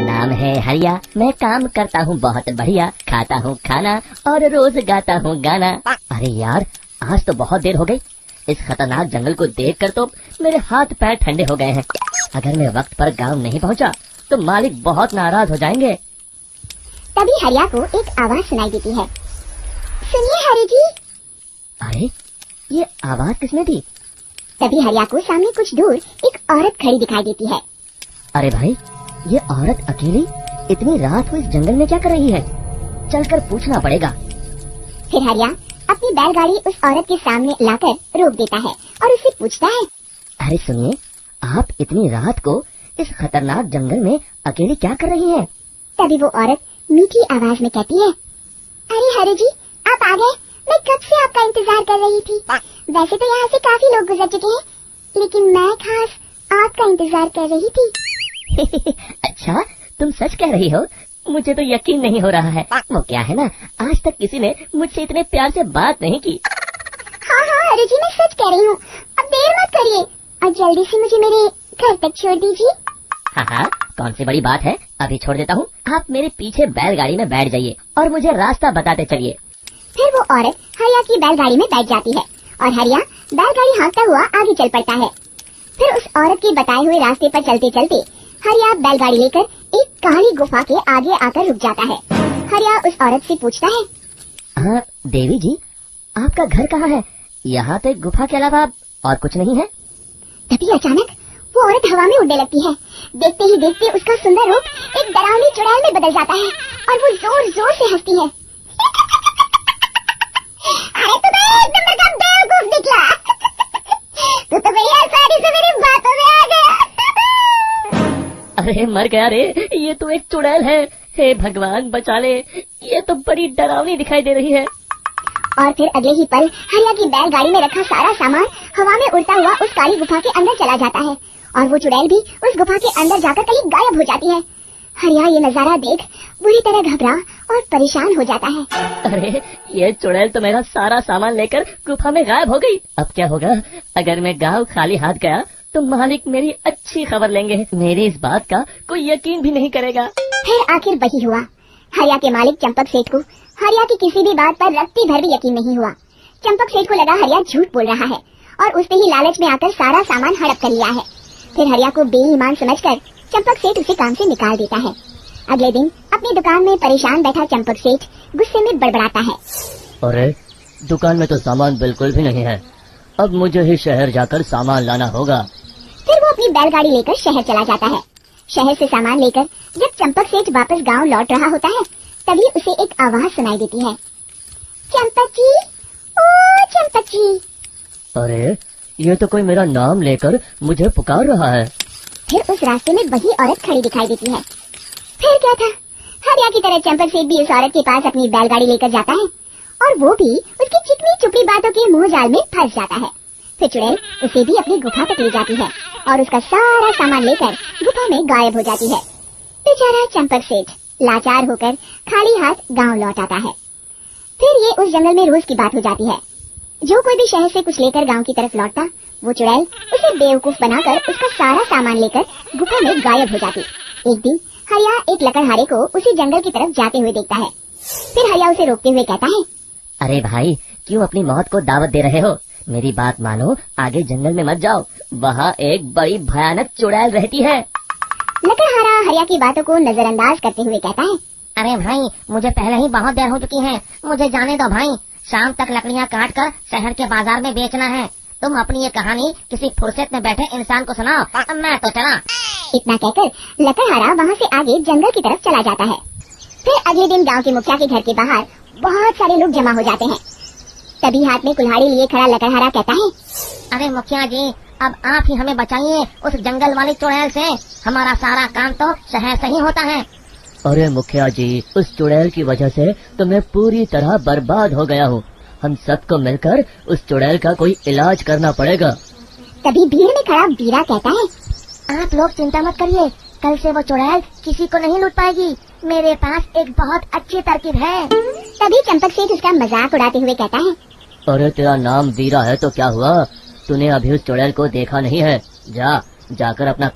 नाम है हरिया, मैं काम करता हूँ बहुत बढ़िया, खाता हूँ खाना और रोज गाता हूँ गाना। अरे यार, आज तो बहुत देर हो गई। इस खतरनाक जंगल को देखकर तो मेरे हाथ पैर ठंडे हो गए हैं। अगर मैं वक्त पर गांव नहीं पहुंचा तो मालिक बहुत नाराज हो जाएंगे। तभी हरिया को एक आवाज सुनाई देती है। सुनिए हरि जी। अरे, ये आवाज किसने दी? तभी हरिया को सामने कुछ दूर एक औरत खड़ी दिखाई देती है। अरे भाई, ये औरत अकेली इतनी रात को इस जंगल में क्या कर रही है? चलकर पूछना पड़ेगा। फिर हरिया अपनी बैलगाड़ी उस औरत के सामने लाकर रोक देता है और उससे पूछता है, अरे सुनिए, आप इतनी रात को इस खतरनाक जंगल में अकेली क्या कर रही हैं? तभी वो औरत मीठी आवाज में कहती है, अरे हरि जी, आप आ गए। मैं कब से आपका इंतजार कर रही थी। वैसे तो यहाँ से काफी लोग गुजर चुके हैं, लेकिन मैं खास आपका इंतजार कर रही थी। अच्छा, तुम सच कह रही हो? मुझे तो यकीन नहीं हो रहा है। वो क्या है ना, आज तक किसी ने मुझसे इतने प्यार से बात नहीं की। हाँ हाँ हरि जी, मैं सच कह रही हूँ। अब देर मत करिए और जल्दी से मुझे मेरे घर तक छोड़ दीजिए। हाँ हाँ, कौन सी बड़ी बात है, अभी छोड़ देता हूँ। आप मेरे पीछे बैलगाड़ी में बैठ जाइए और मुझे रास्ता बताते चलिए। फिर वो औरत हरिया की बैलगाड़ी में बैठ जाती है और हरिया बैलगाड़ी हाँकता हुआ आगे चल पड़ता है। फिर उस औरत के बताए हुए रास्ते पर चलते चलते हरिया बैलगाड़ी लेकर एक काली गुफा के आगे आकर रुक जाता है। हरिया उस औरत से पूछता है, हाँ देवी जी, आपका घर कहाँ है? यहाँ तो एक गुफा के अलावा और कुछ नहीं है। तभी अचानक वो औरत हवा में उड़ने लगती है। देखते ही देखते उसका सुंदर रूप एक डरावनी चुड़ैल में बदल जाता है और वो जोर जोर से हंसती है। अरे तुम्हें एक नंबर का बेवकूफ निकला। तू तो भैया सारी से मेरी बातों में आ गया। अरे मर गया रे, ये तो एक चुड़ैल है। हे भगवान बचा ले, ये तो बड़ी डरावनी दिखाई दे रही है। और फिर अगले ही पल हरिया की बैलगाड़ी में रखा सारा सामान हवा में उड़ता हुआ उस काली गुफा के अंदर चला जाता है और वो चुड़ैल भी उस गुफा के अंदर जाकर कहीं गायब हो जाती है। हरिया ये नजारा देख बुरी तरह घबरा और परेशान हो जाता है। अरे, ये चुड़ैल तो मेरा सारा सामान लेकर गुफा में गायब हो गई। अब क्या होगा? अगर मैं गांव खाली हाथ गया तो मालिक मेरी अच्छी खबर लेंगे। मेरी इस बात का कोई यकीन भी नहीं करेगा। फिर आखिर वही हुआ। हरिया के मालिक चंपक सेठ को हरिया की किसी भी बात पर रत्ती भर भी यकीन नहीं हुआ। चंपक सेठ को लगा हरिया झूठ बोल रहा है और उसने ही लालच में आकर सारा सामान हड़प कर लिया है। फिर हरिया को बेईमान समझकर चंपक सेठ उसे काम से निकाल देता है। अगले दिन अपनी दुकान में परेशान बैठा चंपक सेठ गुस्से में बड़बड़ाता है, अरे, दुकान में तो सामान बिल्कुल भी नहीं है। अब मुझे ही शहर जाकर सामान लाना होगा। फिर वो अपनी बैलगाड़ी लेकर शहर चला जाता है। शहर से सामान लेकर जब चंपक सेठ वापस गांव लौट रहा होता है तभी उसे एक आवाज सुनाई देती है, चंपक जी, ओ चंपक जी। अरे, ये तो कोई मेरा नाम लेकर मुझे पुकार रहा है। फिर उस रास्ते में वही औरत खड़ी दिखाई देती है। फिर क्या था, हरिया की तरह चंपक सेठ भी उस औरत के पास अपनी बैलगाड़ी लेकर जाता है और वो भी उसकी चिकनी चुपड़ी बातों के मुंह जाल में फंस जाता है। फिर चुड़ैल उसे भी अपनी गुफा तक ले जाती है और उसका सारा सामान लेकर गुफा में गायब हो जाती है। बेचारा चंपक सेठ लाचार होकर खाली हाथ गांव लौट आता है। फिर ये उस जंगल में रोज की बात हो जाती है। जो कोई भी शहर से कुछ लेकर गांव की तरफ लौटता, वो चुड़ैल उसे बेवकूफ बनाकर उसका सारा सामान लेकर गुफा में गायब हो जाती। एक दिन हरिया एक लकड़हारे को उसी जंगल की तरफ जाते हुए देखता है। फिर हरिया उसे रोकते हुए कहता है, अरे भाई, क्यों अपनी मौत को दावत दे रहे हो? मेरी बात मानो, आगे जंगल में मत जाओ, वहाँ एक बड़ी भयानक चुड़ैल रहती है। लकड़हारा हरिया की बातों को नजरअंदाज करते हुए कहता है, अरे भाई, मुझे पहले ही बहुत देर हो चुकी है, मुझे जाने दो भाई। शाम तक लकड़ियाँ काट कर शहर के बाजार में बेचना है। तुम अपनी ये कहानी किसी फुर्सत में बैठे इंसान को सुनाओ, मैं तो चला। इतना कहकर लकड़हारा वहाँ से आगे जंगल की तरफ चला जाता है। फिर अगले दिन गांव के मुखिया के घर के बाहर बहुत सारे लोग जमा हो जाते हैं। तभी हाथ में कुल्हाड़ी लिए खड़ा लकड़हारा कहता है, अरे मुखिया जी, अब आप ही हमें बचाइए उस जंगल वाली चुड़ैल से। हमारा सारा काम तो शहर से ही होता है। अरे मुखिया जी, उस चुड़ैल की वजह से तो मैं पूरी तरह बर्बाद हो गया हूँ। हम सबको मिलकर उस चुड़ैल का कोई इलाज करना पड़ेगा। तभी भीड़ में खड़ा बीरा कहता है, आप लोग चिंता मत करिए, कल से वो चुड़ैल किसी को नहीं लूट पाएगी। मेरे पास एक बहुत अच्छी तरकीब है। तभी चंपक सेठ उसका मजाक उड़ाते हुए कहता है, अरे तेरा नाम बीरा है तो क्या हुआ? तूने अभी उस चुड़ैल को देखा नहीं है? जाकर अपना